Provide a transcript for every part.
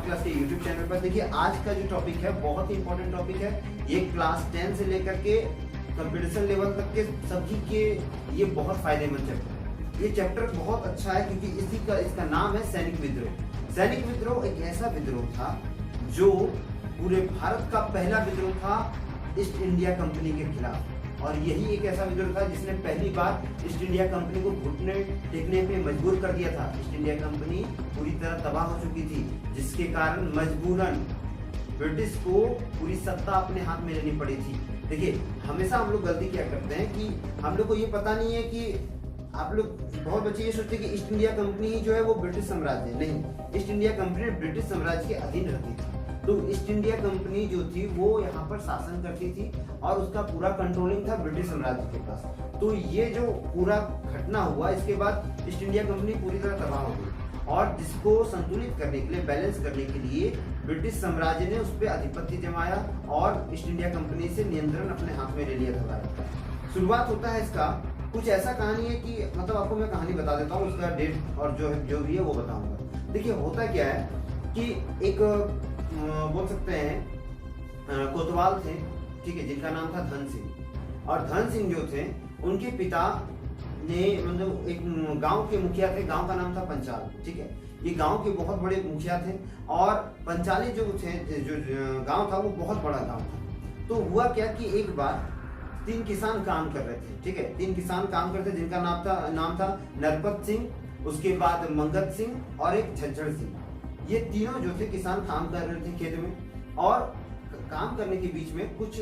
Class के YouTube channel पर। देखिए आज का जो टॉपिक है बहुत ही इंपॉर्टेंट टॉपिक है। ये क्लास 10 से लेकर के कंपटीशन लेवल तक के सभी के ये बहुत फायदेमंद चैप्टर। ये चैप्टर बहुत अच्छा है क्योंकि इसका नाम है सैनिक विद्रोह। सैनिक विद्रोह एक ऐसा विद्रोह था जो पूरे भारत का पहला विद्रोह था ईस्ट इंडिया कंपनी के खिलाफ, और यही एक ऐसा विद्रोह था जिसने पहली बार ईस्ट इंडिया कंपनी को घुटने टेकने पे मजबूर कर दिया था। ईस्ट इंडिया कंपनी पूरी तरह तबाह हो चुकी थी, जिसके कारण मजबूरन ब्रिटिश को पूरी सत्ता अपने हाथ में लेनी पड़ी थी। देखिए हमेशा हम लोग गलती क्या करते हैं कि हम लोग को ये पता नहीं है कि आप लोग बहुत बच्चे ये सोचते हैं कि ईस्ट इंडिया कंपनी जो है वो ब्रिटिश साम्राज्य है। नहीं, ईस्ट इंडिया कंपनी ब्रिटिश साम्राज्य के अधीन रहती थी। तो ईस्ट इंडिया कंपनी जो थी वो यहाँ पर शासन करती थी और उसका पूरा कंट्रोलिंग था ब्रिटिश साम्राज्य के पास। तो ये जो पूरा घटना हुआ, इसके बाद ईस्ट इंडिया कंपनी पूरी तरह तबाह हो गई, और जिसको संतुलित करने के लिए, बैलेंस करने के लिए ब्रिटिश साम्राज्य ने उस पर आधिपत्य जमाया और ईस्ट इंडिया कंपनी से नियंत्रण अपने हाथ में ले लिया था भारत का। शुरुआत होता है इसका कुछ ऐसा कहानी है कि मतलब आपको मैं कहानी बता देता हूँ, उसका डेट और जो भी है वो बताऊंगा। देखिए होता क्या है कि एक बोल सकते हैं कोतवाल थे, ठीक है, जिनका नाम था धन सिंह। और धन सिंह जो थे उनके पिता ने मतलब एक गांव के मुखिया थे, गांव का नाम था पंचाल, ठीक है। ये गांव के बहुत बड़े मुखिया थे और पंचाली जो थे जो गांव था वो बहुत बड़ा गांव था। तो हुआ क्या कि एक बार 3 किसान काम कर रहे थे, ठीक है। 3 किसान काम करते थे जिनका नाम था नरपत सिंह, उसके बाद मंगत सिंह और एक झज्जर सिंह। ये तीनों जो थे किसान काम कर रहे थे खेत में, और काम करने के बीच में कुछ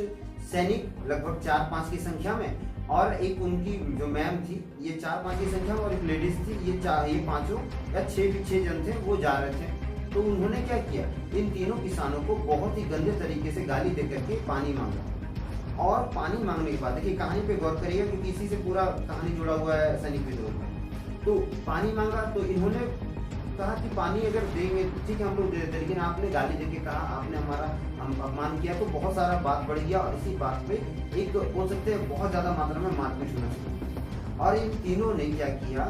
सैनिक लगभग 4-5 की संख्या में, और एक उनकी जो मैम थी ये 4-5 की संख्या में, और एक लेडीज थी, ये पांचों या 6 जन थे, वो जा रहे थे। तो उन्होंने क्या किया, इन तीनों किसानों को बहुत ही गंदे तरीके से गाली दे करके पानी मांगा। और पानी मांगने के बाद देखिए कहानी पे गौर करिएगा क्योंकि इसी से पूरा कहानी जुड़ा हुआ है सैनिक विद्रोह में। तो पानी मांगा तो इन्होंने कहा कि पानी अगर देंगे ठीक है हम लोग दे देते, लेकिन आपने गाली देके कहा, आपने हमारा अपमान किया, तो बहुत सारा बात बढ़ गया और इसी बात पे एक बोल सकते हैं बहुत ज्यादा मात्रा में मारपीट होना शुरू। और इन तीनों ने क्या किया,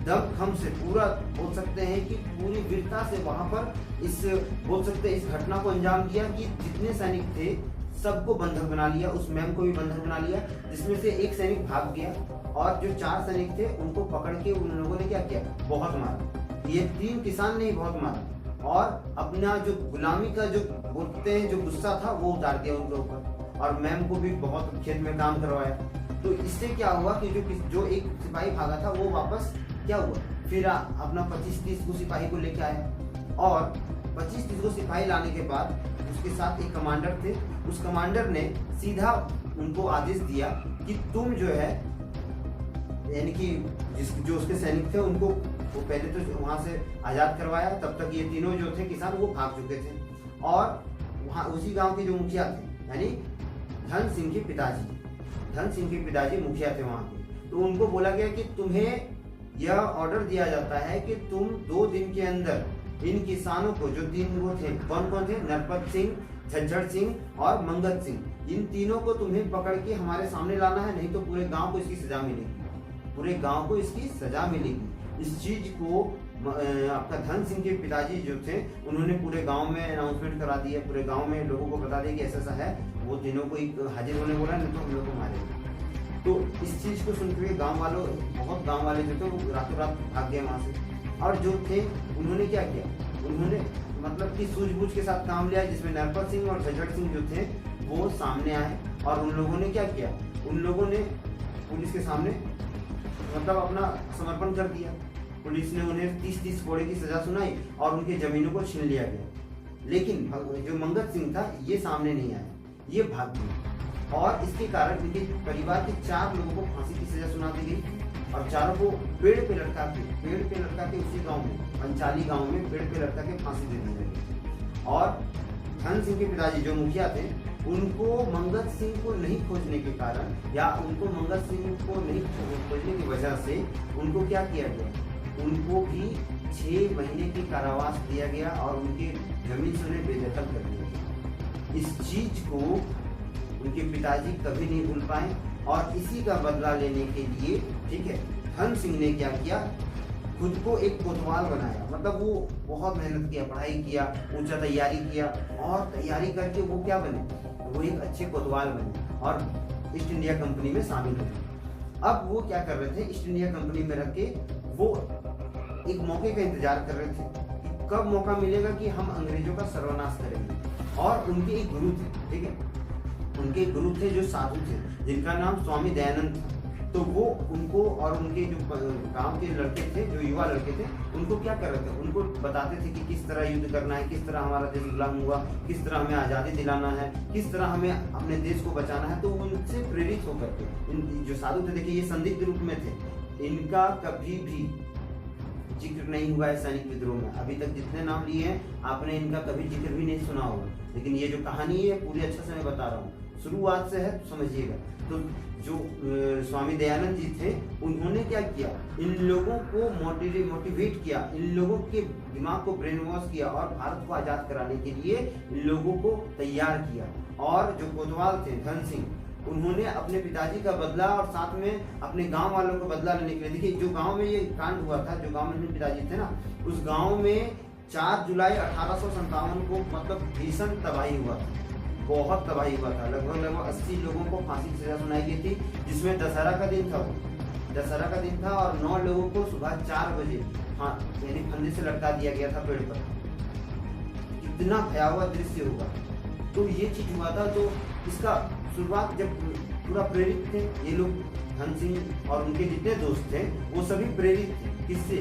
दमखम से पूरा बोल सकते हैं कि पूरी वीरता से वहां पर इस बोल सकते हैं इस घटना को अंजाम दिया कि जितने सैनिक थे सबको बंधक बना लिया, उस मैम को भी बंधक बना लिया, जिसमें से एक सैनिक भाग गया और जो 4 सैनिक थे उनको पकड़ के उन लोगों ने क्या किया, बहुत मारा। ये 3 किसान ने बहुत मारा और अपना जो गुलामी का जो बोलते हैं जो गुस्सा था वो उतार दिया उनके ऊपर, और मैम को भी बहुत खेत में काम करवाया। तो इससे क्या हुआ कि जो एक सिपाही भागा था वो वापस क्या हुआ, फिर अपना 25-30 को सिपाही को लेके आया, और 25-30 को सिपाही लाने के बाद उसके साथ एक कमांडर थे। उस कमांडर ने सीधा उनको आदेश दिया कि तुम जो है यानी कि जो उसके सैनिक थे उनको वो पहले तो वहां से आजाद करवाया। तब तक ये तीनों जो थे किसान वो भाग चुके थे, और वहां उसी गांव के जो मुखिया थे यानी धन सिंह के पिताजी मुखिया थे वहां के। तो उनको बोला गया कि तुम्हें यह ऑर्डर दिया जाता है कि तुम 2 दिन के अंदर इन किसानों को, जो 3 वो थे, कौन कौन थे, नरपत सिंह, झज्जर सिंह और मंगत सिंह, इन तीनों को तुम्हें पकड़ के हमारे सामने लाना है, नहीं तो पूरे गांव को इसकी सजा मिलेगी, पूरे गांव को इसकी सजा मिलेगी। इस चीज को आपका धन सिंह के पिताजी जो थे उन्होंने पूरे गांव में अनाउंसमेंट करा दिया, पूरे गांव में लोगों को बता दिया कि ऐसा है, वो तीनों को हाजिर होने बोला, नहीं तो हम लोग को मारेंगे। तो इस चीज को सुनकर गांव वाले जो थे वो रातों रात भाग गए वहां से। और जो थे उन्होंने क्या किया, उन्होंने मतलब कि सूझबूझ के साथ काम लिया, जिसमें नरपत सिंह और झज्जर सिंह जो थे वो सामने आए, और उन लोगों ने क्या किया, उन लोगों ने पुलिस के सामने मतलब अपना समर्पण कर दिया। पुलिस ने उन्हें 30-30 कोड़े की सजा सुनाई और उनके जमीनों को छीन लिया गया। लेकिन जो मंगत सिंह था ये सामने नहीं आया, ये भाग गया, और इसके कारण इनके परिवार के 4 लोगों को फांसी की सजा सुना दी गई, और चारों को पेड़ पे लटका के उसी गांव में, पंचाली गांव में पेड़ पे लटका के फांसी दे दी गई। और धन सिंह के पिताजी जो मुखिया थे उनको मंगत सिंह को नहीं खोजने के कारण, या उनको मंगत सिंह को नहीं खोजने की वजह से उनको क्या किया गया, उनको भी 6 महीने की कारावास दिया गया और उनकी जमीन से उन्हें बेदखल कर दिया गया। इस चीज को उनके पिताजी कभी नहीं भूल पाए, और इसी का बदला लेने के लिए, ठीक है, धन सिंह ने क्या किया, खुद को एक कोतवाल बनाया, मतलब वो बहुत मेहनत किया, पढ़ाई किया, ऊंचा तैयारी किया और तैयारी करके वो क्या बने, वो एक अच्छे कोतवाल बने और ईस्ट इंडिया कंपनी में शामिल हुए। अब वो क्या कर रहे थे, ईस्ट इंडिया कंपनी में रख के वो एक मौके का इंतजार कर रहे थे कि कब मौका मिलेगा कि हम अंग्रेजों का सर्वनाश करेंगे। और उनके एक गुरु थे, ठीक है, उनके एक गुरु थे जो साधु थे, जिनका नाम स्वामी दयानंद था। तो वो उनको और उनके जो गांव के लड़के थे, जो युवा लड़के थे, उनको क्या कर रहे थे, उनको बताते थे कि किस तरह युद्ध करना है, किस तरह हमारा देश गुलाम हुआ, किस तरह हमें आज़ादी दिलाना है, किस तरह हमें अपने देश को बचाना है। तो उनसे प्रेरित होकर के इन जो साधु थे, देखिए ये संदिग्ध रूप में थे, इनका कभी भी जिक्र नहीं हुआ है सैनिक विद्रोह में। अभी तक जितने नाम लिए हैं आपने इनका कभी जिक्र भी नहीं सुना होगा, लेकिन ये जो कहानी है पूरी अच्छे से मैं बता रहा हूँ, शुरुआत से है, समझिएगा। तो जो स्वामी दयानंद जी थे, उन्होंने क्या किया, इन लोगों को मोटिवेट किया, इन लोगों के दिमाग को ब्रेन वॉश किया और भारत को आजाद कराने के लिए इन लोगों को तैयार किया। और जो कोतवाल थे धन सिंह, उन्होंने अपने पिताजी का बदला और साथ में अपने गांव वालों का बदला लेने के लिए, देखिए जो गांव में ये कांड हुआ था, जो गांव में उनके पिताजी थे ना, उस गांव में 4 जुलाई 1857 को मतलब भीषण तबाही हुआ था, बहुत तबाही हुआ था। लगभग 80 लोगों को फांसी की सजा सुनाई गई थी, जिसमें दशहरा का दिन था, दशहरा का दिन था और 9 लोगों को सुबह 4 बजे यानी फंदे से लटका दिया गया था पेड़ पर। कितना भयावह दृश्य होगा। तो ये चीज हुआ था। तो इसका शुरुआत जब पूरा प्रेरित थे ये लोग, धन सिंह और उनके जितने दोस्त थे वो सभी प्रेरित थे, किससे,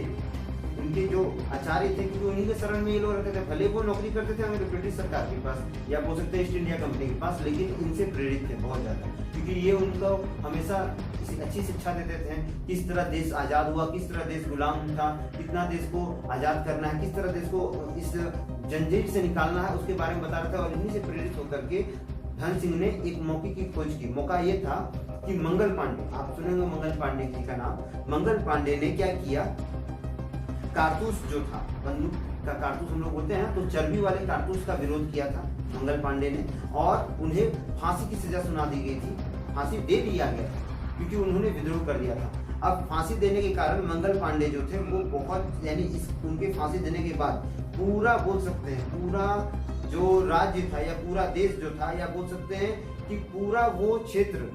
उनके जो आचार्य थे, क्योंकि उन्हीं के शरण में ये लोग रहते थे। भले वो नौकरी करते थे हमें ब्रिटिश सरकार के पास या बोल सकते हैं ईस्ट इंडिया कंपनी के पास, लेकिन इनसे प्रेरित थे बहुत ज्यादा, क्योंकि ये उनको हमेशा अच्छी शिक्षा देते थे, किस तरह देश आजाद हुआ, किस तरह देश गुलाम था, कितना देश को आजाद करना है, किस तरह देश को इस जंजीर से निकालना है, उसके बारे में बता रहे थे। और इन्हीं से प्रेरित होकर के धन सिंह ने एक मौके की खोज की। मौका ये था कि मंगल पांडे, आप सुनेंगे मंगल पांडे जी का नाम, मंगल पांडे ने क्या किया, कारतूस जो था, बंदूक का कारतूस हम लोग बोलते हैं, तो चर्बी वाले कारतूस का विरोध किया था मंगल पांडे ने और उन्हें फांसी की सजा सुना दी गई थी, फांसी दे दिया गया था क्योंकि उन्होंने विद्रोह कर दिया था। अब फांसी देने के कारण मंगल पांडे जो थे वो बहुत, यानी इस उनके फांसी देने के बाद पूरा बोल सकते हैं, पूरा जो राज्य था या पूरा देश जो था, या बोल सकते हैं कि पूरा वो क्षेत्र,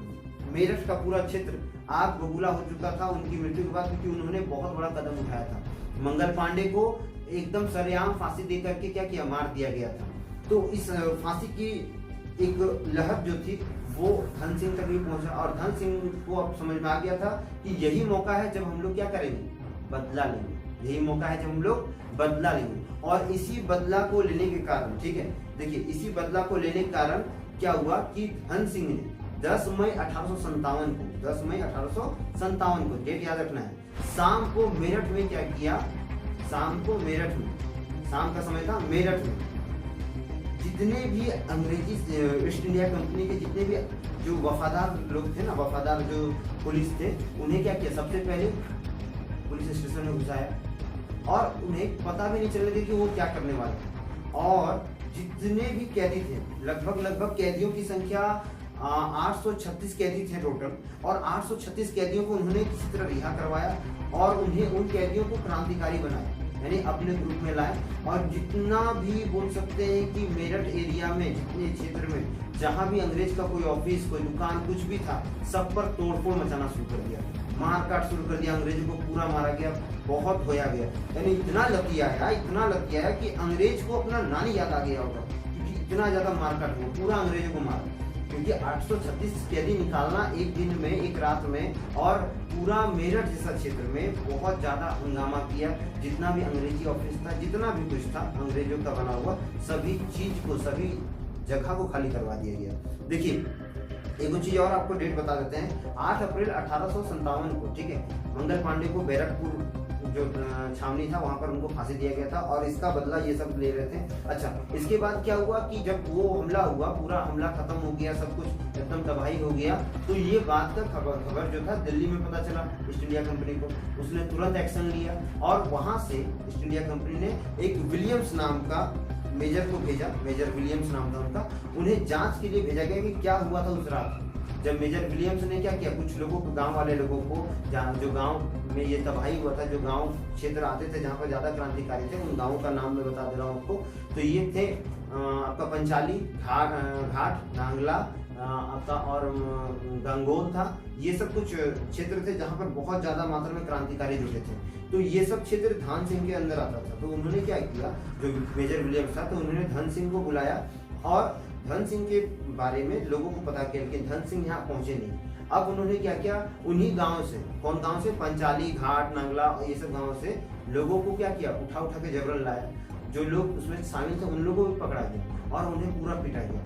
मेरठ का पूरा क्षेत्र आग बबूला हो चुका था उनकी मृत्यु के बाद, क्योंकि उन्होंने बहुत बड़ा कदम उठाया था। मंगल पांडे को एकदम सरेआम फांसी दे करके क्या किया, मार दिया गया था। तो इस फांसी की एक लहर जो थी वो धन सिंह तक भी पहुंचा और धन सिंह को अब समझ में आ गया था कि यही मौका है जब हम लोग क्या करेंगे, बदला लेंगे, यही मौका है जब हम लोग बदला लेंगे। और इसी बदला को लेने के कारण, ठीक है, देखिए इसी बदला को लेने के कारण क्या हुआ कि धन सिंह ने 10 मई 1857 को, 10 मई 1857 को, डेट याद रखना है, शाम को मेरठ में क्या किया, शाम को मेरठ में, शाम का समय था, मेरठ में जितने भी अंग्रेजी ईस्ट इंडिया कंपनी के जितने भी जो वफादार लोग थे ना, वफादार जो पुलिस थे, उन्हें क्या किया, सबसे पहले पुलिस स्टेशन में घुसाया और उन्हें पता भी नहीं चलने दिया कि वो क्या करने वाले। और जितने भी कैदी थे, लगभग कैदियों की संख्या 836 कैदी थे टोटल, और 836 कैदियों को उन्होंने किसी तरह रिहा करवाया और उन्हें उन कैदियों को क्रांतिकारी बनाया, यानी अपने ग्रुप में लाए। और जितना भी बोल सकते हैं कि मेरठ एरिया में, जितने क्षेत्र में जहां भी अंग्रेज का कोई ऑफिस, कोई दुकान, कुछ भी था, सब पर तोड़फोड़ मचाना शुरू कर दिया, मारकाट शुरू कर दिया, अंग्रेजों को पूरा मारा गया, बहुत होया गया। यानी इतना लतिया है कि अंग्रेज को अपना नानी याद आ गया होगा, क्योंकि इतना ज्यादा मारकाट हुआ, पूरा अंग्रेजों को मारा, क्योंकि 836 कैदी निकालना एक दिन में, एक रात में, और पूरा मेरठ जैसा क्षेत्र में बहुत ज्यादा हंगामा किया। जितना भी अंग्रेजी ऑफिस था, जितना भी कुछ था अंग्रेजों का बना हुआ, सभी चीज को, सभी जगह को खाली करवा दिया गया। देखिए एक चीज और आपको डेट बता देते हैं, 8 अप्रैल 1857 को, ठीक है, मंगल पांडे को बैरकपुर जो छावनी था वहां पर उनको फांसी दिया गया था और इसका बदला ये सब ले रहे थे। अच्छा, इसके बाद क्या हुआ कि जब वो हमला हुआ, पूरा हमला खत्म हो गया, सब कुछ एकदम तबाही हो गया, तो ये बात का खबर जो था दिल्ली में पता चला ईस्ट इंडिया कंपनी को, उसने तुरंत एक्शन लिया और वहां से ईस्ट इंडिया कंपनी ने एक विलियम्स नाम का मेजर को भेजा, मेजर विलियम्स नाम था उनका, उन्हें जांच के लिए भेजा गया कि क्या हुआ था उस रात, जब मेजर विलियम्स ने क्या किया, कुछ लोगों को, गांव वाले लोगों को, जहाँ जो गांव में ये तबाही हुआ था, जो गांव क्षेत्र आते थे जहाँ पर ज्यादा क्रांतिकारी थे, उन गाँवों का नाम मैं बता दे रहा हूँ आपको। तो ये थे आपका पंचाली, घाट, नांगला आपका, और गंगोल था। ये सब कुछ क्षेत्र थे जहाँ पर बहुत ज्यादा मात्रा में क्रांतिकारी जुटे थे। तो ये सब क्षेत्र धन सिंह के अंदर आता था। तो उन्होंने क्या किया, जो मेजर विलियम्स था, तो उन्होंने धन सिंह को बुलाया और धन सिंह के बारे में लोगों को पता किया, लेकिन धन सिंह यहाँ पहुंचे नहीं। अब उन्होंने क्या किया, उन्हीं गांव से, कौन गांव से, पंचाली, घाट, नांगला, ये सब गांव से लोगों को क्या किया, उठा के जबरन लाया। जो लोग उसमें शामिल थे उन लोगों को भी पकड़ा गया और उन्हें पूरा पीटा गया,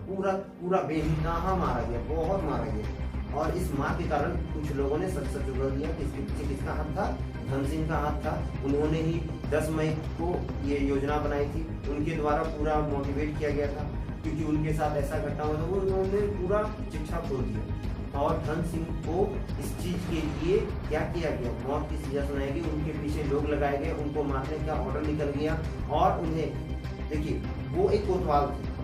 पूरा बेनिकाहा मारा गया, बहुत मारा गया। और इस मार के कारण कुछ लोगों ने सच उगल दिया कि इसके पीछे किसका हाथ था, धन सिंह का हाथ था। उन्होंने ही 10 मई को ये योजना बनाई थी, उनके द्वारा पूरा मोटिवेट किया गया था, क्योंकि उनके साथ ऐसा घटना हुआ था। वो उन्होंने पूरा शिक्षा खोल दिया और धन सिंह को इस चीज के लिए क्या किया गया, मौत की सजा सुनाई गई। उनके पीछे लोग लगाए गए, उनको मारने का ऑर्डर निकल गया। और उन्हें देखिए, वो एक कोतवाल थे।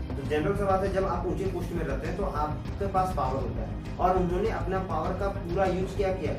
तो जनरल सा बात है, जब आप ऊंचे पोस्ट में रहते हैं तो आपके पास पावर होता है, और उन्होंने अपना पावर का पूरा यूज क्या किया,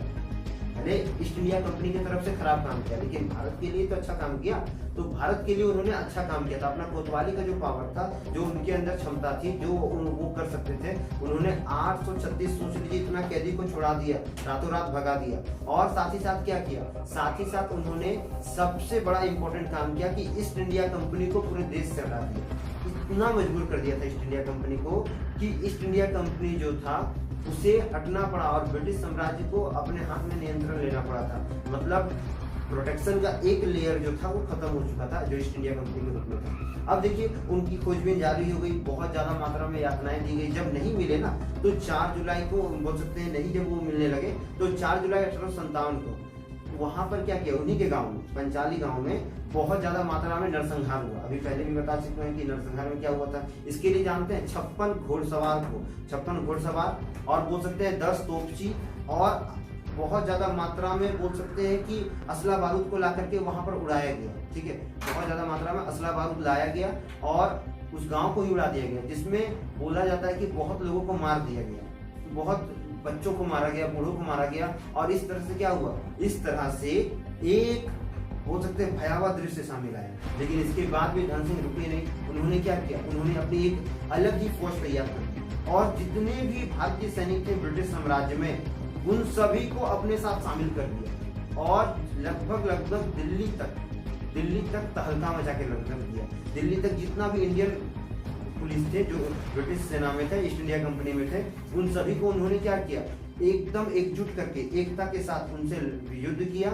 भले ईस्ट इंडिया कंपनी की तरफ से खराब काम किया, लेकिन भारत के लिए तो अच्छा काम किया। तो भारत के लिए उन्होंने अच्छा काम किया था। अपना कोतवाली का जो पावर था, जो उनके अंदर क्षमता थी, जो वो कर सकते थे, उन्होंने 836, सोच लीजिए, इतना कैदी को छुड़ा दिया, रातों रात भगा दिया। और साथ ही साथ क्या किया, साथ ही साथ उन्होंने सबसे बड़ा इंपॉर्टेंट काम किया कि ईस्ट इंडिया कंपनी को पूरे देश से हटा दिया। इतना मजबूर कर दिया था ईस्ट इंडिया कंपनी को कि ईस्ट इंडिया कंपनी जो था उसे हटना पड़ा और ब्रिटिश साम्राज्य को अपने हाथ में नियंत्रण लेना पड़ा था। मतलब प्रोटेक्शन का एक लेयर जो था वो खत्म हो चुका था, जो ईस्ट इंडिया कंपनी के रूप में था। अब देखिए, उनकी खोजबीन जारी हो गई, बहुत ज्यादा मात्रा में यातनाएं दी गई। जब नहीं मिले ना, तो 4 जुलाई को बोल सकते हैं, नहीं जब वो मिलने लगे, तो 4 जुलाई 1857 को वहां पर क्या किया, उन्हीं के गांव में, पंचाली गांव में बहुत ज्यादा मात्रा में नरसंहार हुआ। अभी पहले भी बता चुके हैं कि नरसंहार में क्या हुआ था। इसके लिए जानते हैं, 56 घोड़सवार और बोल सकते हैं 10 तोपची, और बहुत ज्यादा मात्रा में बोल सकते हैं कि असला बारूद को ला करके वहां पर उड़ाया गया। ठीक है, बहुत ज्यादा मात्रा में असला बारूद लाया गया और उस गांव को ही उड़ा दिया गया, जिसमें बोला जाता है कि बहुत लोगों को मार दिया गया, बहुत बच्चों को मारा गया, बूढ़ों को मारा गया। और इस तरह से क्या हुआ, इस तरह से एक बोल सकते हैं भयावह दृश्य सामने आया। लेकिन इसके बाद भी धन सिंह रुके नहीं। उन्होंने क्या किया, उन्होंने अपनी एक अलग ही फौज तैयार कर दी और जितने भी भारतीय सैनिक थे ब्रिटिश साम्राज्य में, उन सभी को अपने साथ शामिल कर दिया और लगभग दिल्ली तक तहलका मचा के रख दिया। दिल्ली तक जितना भी इंडियन पुलिस थे, जो ब्रिटिश सेना में थे, ईस्ट इंडिया कंपनी में थे, उन सभी को उन्होंने क्या किया, एकदम एकजुट करके एकता के साथ उनसे युद्ध किया,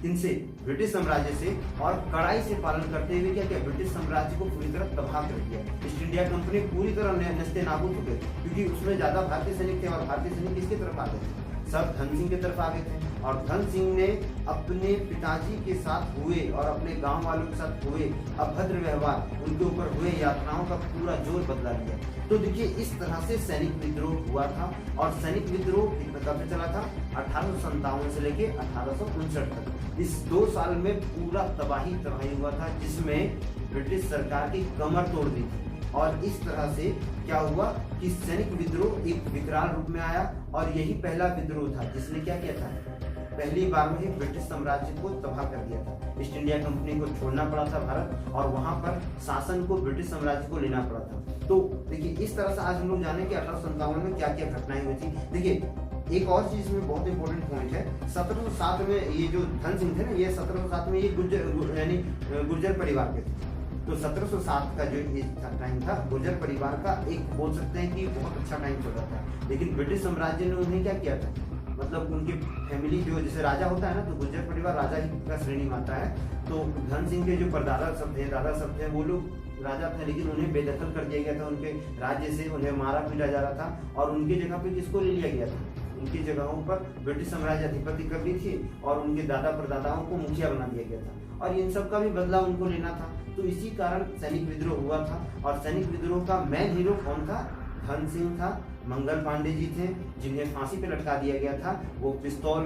इनसे ब्रिटिश साम्राज्य से, और कड़ाई से पालन करते हुए क्या किया, ब्रिटिश साम्राज्य को पूरी तरह तबाह कर दिया। ईस्ट इंडिया कंपनी पूरी तरह नस्ते नाबूद हो गए, क्योंकि उसमें ज्यादा भारतीय सैनिक थे और भारतीय सैनिक किसकी तरफ आ गए थे, सब धन सिंह की तरफ आ गए थे। और धन सिंह ने अपने पिताजी के साथ हुए और अपने गांव वालों के साथ हुए अभद्र व्यवहार, उनके ऊपर हुए यातनाओं का पूरा जोर बदला लिया। तो देखिए, इस तरह से सैनिक विद्रोह हुआ था। और सैनिक विद्रोह कब से चला था, 1857 से लेके 1859 तक। इस 2 साल में पूरा तबाही हुआ था, जिसमें ब्रिटिश सरकार की कमर तोड़ दी थी। और इस तरह से क्या हुआ कि सैनिक विद्रोह एक विकराल रूप में आया, और यही पहला विद्रोह था जिसने क्या किया था, पहली बार में ही ब्रिटिश साम्राज्य को तबाह कर दिया था। ईस्ट इंडिया कंपनी को छोड़ना पड़ा था भारत, और वहां पर शासन को ब्रिटिश साम्राज्य को लेना पड़ा था। तो देखिए, इस तरह से आज हम लोग जाने कि 1857 में क्या क्या घटनाएं हुई थी। देखिए, एक और चीज में बहुत इंपॉर्टेंट पॉइंट है, 1707 में ये जो धन सिंह थे ना, ये 1707 में ये गुर्जर परिवार के थे। तो 1707 का जो टाइम था, गुर्जर परिवार का एक बोल सकते हैं कि बहुत अच्छा टाइम चल रहा था। लेकिन ब्रिटिश साम्राज्य ने उन्हें क्या किया था, मतलब उनकी फैमिली जो, जैसे राजा होता है ना, तो गुर्जर परिवार राजा ही का श्रेणी मानता है। तो धन सिंह के जो परदादा सब थे, दादा सब थे, वो लोग राजा थे, लेकिन उन्हें बेदखल कर दिया गया था उनके राज्य से, उन्हें मारा पीटा जा रहा था। और उनकी जगह पे किसको ले लिया गया था, उनकी जगहों पर ब्रिटिश साम्राज्य अधिपति कर ली थी और उनके दादा परदादाओं को मुखिया बना दिया गया था, और इन सब का भी बदला उनको लेना था। तो इसी कारण सैनिक विद्रोह हुआ था। और सैनिक विद्रोह का मेन हीरो कौन था, धन सिंह था, मंगल पांडे जी थे, जिन्हें फांसी पे लटका दिया गया था। वो पिस्तौल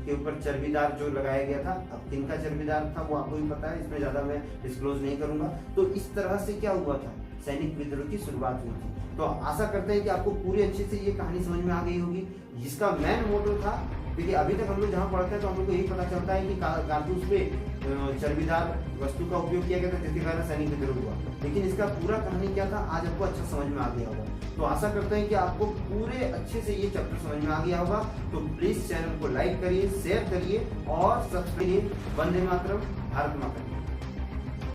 के ऊपर चर्बीदार जो लगाया गया था, अब किनका चर्बीदार था वो आपको भी पता है, इसमें ज्यादा मैं डिस्क्लोज नहीं करूंगा। तो इस तरह से क्या हुआ था सैनिक विद्रोह की शुरुआत हुई थी। तो आशा करते हैं कि आपको पूरी अच्छे से ये कहानी समझ में आ गई होगी, जिसका मेन मोटो था। देखिए अभी तक हम लोग जहाँ पढ़ते हैं तो हम लोग को यही पता चलता है कि कारतूस पे चर्बीदार वस्तु का उपयोग किया गया था, जिसके कारण सैनिक विद्रोह हुआ। लेकिन इसका पूरा कहानी क्या था आज आपको अच्छा समझ में आ गया होगा। तो आशा करते हैं कि आपको पूरे अच्छे से ये चैप्टर समझ में आ गया होगा। तो प्लीज चैनल को लाइक करिए, शेयर करिए और सब्सक्राइब करिए। वंदे मातरम, भारत माता।